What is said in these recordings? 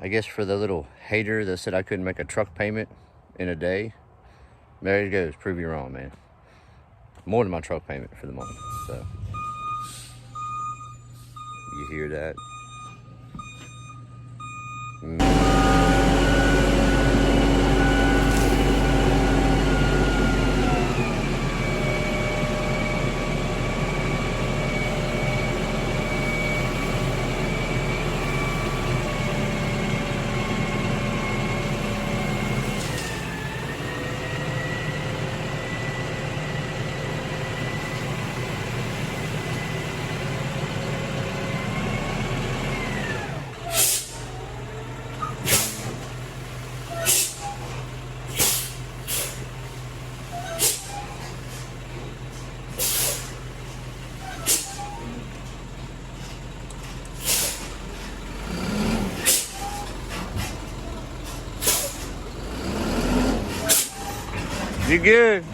I guess for the little hater that said I couldn't make a truck payment in a day, there it goes. Prove you wrong, man. More than my truck payment for the month. So you hear that? You good?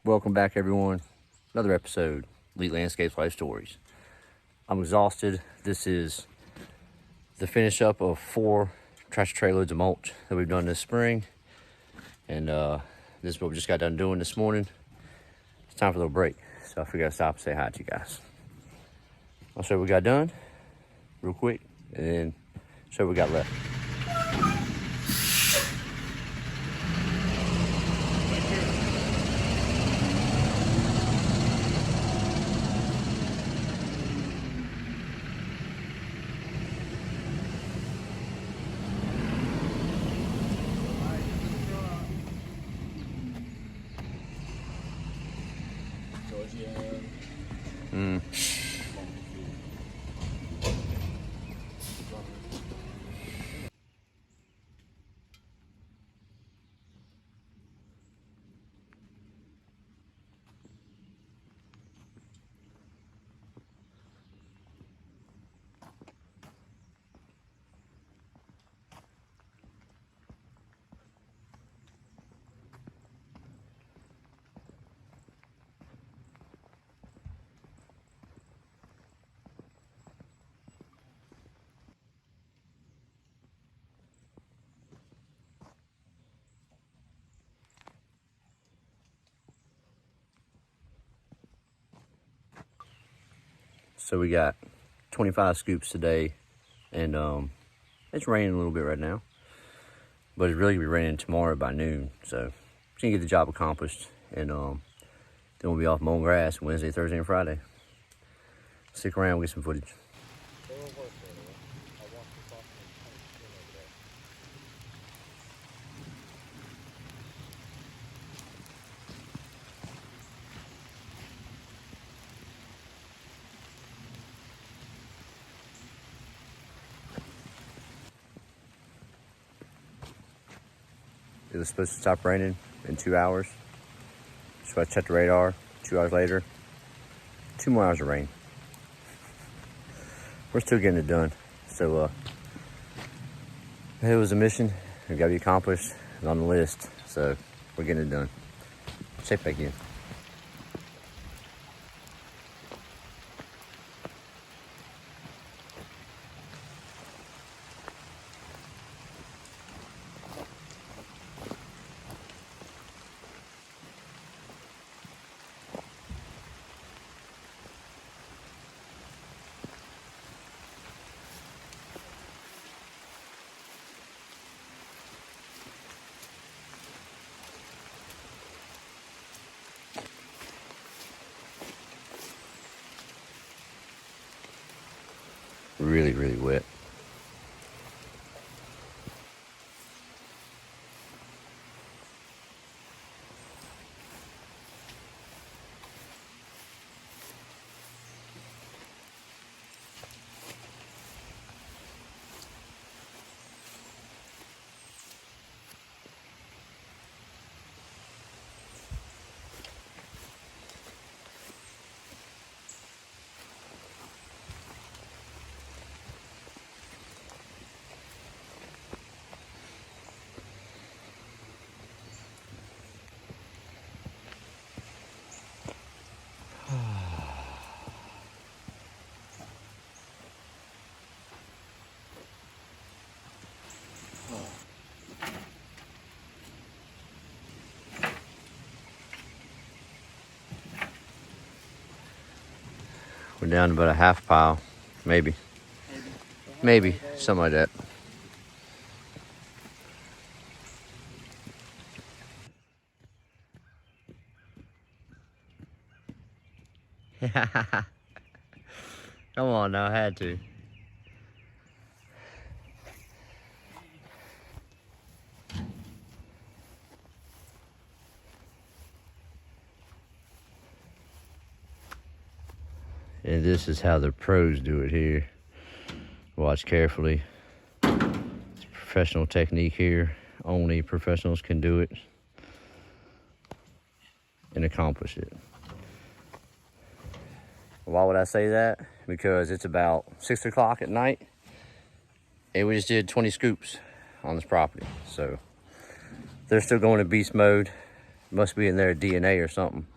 Welcome back, everyone. Another episode, Elite Landscapes Life Stories. I'm exhausted. This is the finish up of 4 tractor trailer loads of mulch that we've done this spring. And this is what we just got done doing this morning. It's time for a little break. So I figured I'd stop and say hi to you guys. I'll show you what we got done real quick and then show you what we got left. So we got 25 scoops today, and it's raining a little bit right now, but it's really gonna be raining tomorrow by noon. So just gonna get the job accomplished, and then we'll be off mowing grass Wednesday, Thursday, and Friday. Stick around, we'll get some footage. It was supposed to stop raining in 2 hours. So I checked the radar 2 hours later. 2 more hours of rain. We're still getting it done. So it was a mission. It got to be accomplished. It's on the list. So we're getting it done. Check back in. Really, really wet. We're down to about a half pile, maybe, something like that. Come on now, I had to. And this is how the pros do it here. Watch carefully. It's professional technique here. Only professionals can do it and accomplish it. Why would I say that? Because it's about 6 o'clock at night and we just did 20 scoops on this property. So they're still going to beast mode. Must be in their DNA or something.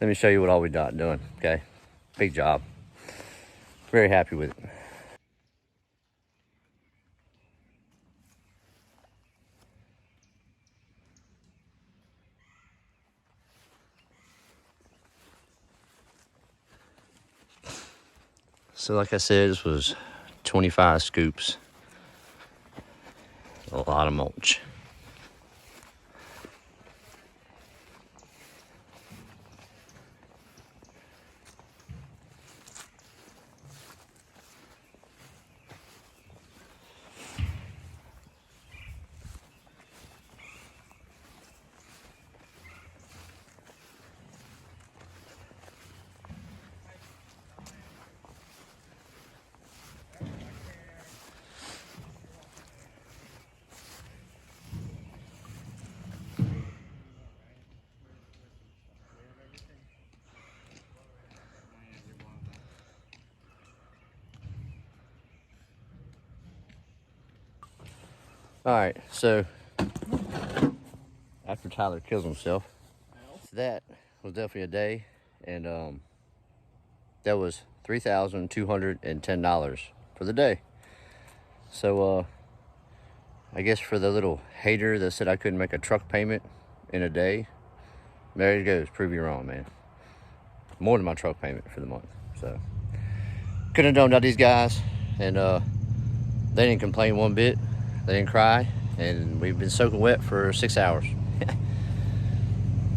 Let me show you what all we got done, okay? Big job. Very happy with it. So like I said, this was 25 scoops. A lot of mulch. All right, so after Tyler kills himself, that was definitely a day, and that was $3,210 for the day. So I guess for the little hater that said I couldn't make a truck payment in a day, there it goes. Prove you wrong, man. More than my truck payment for the month. So couldn't have done without these guys, and they didn't complain one bit. They didn't cry, and we've been soaking wet for 6 hours.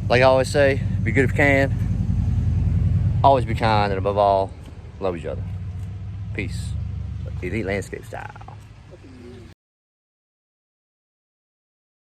Like I always say, be good if you can. Always be kind, and above all, love each other. Peace. Elite Landscape style.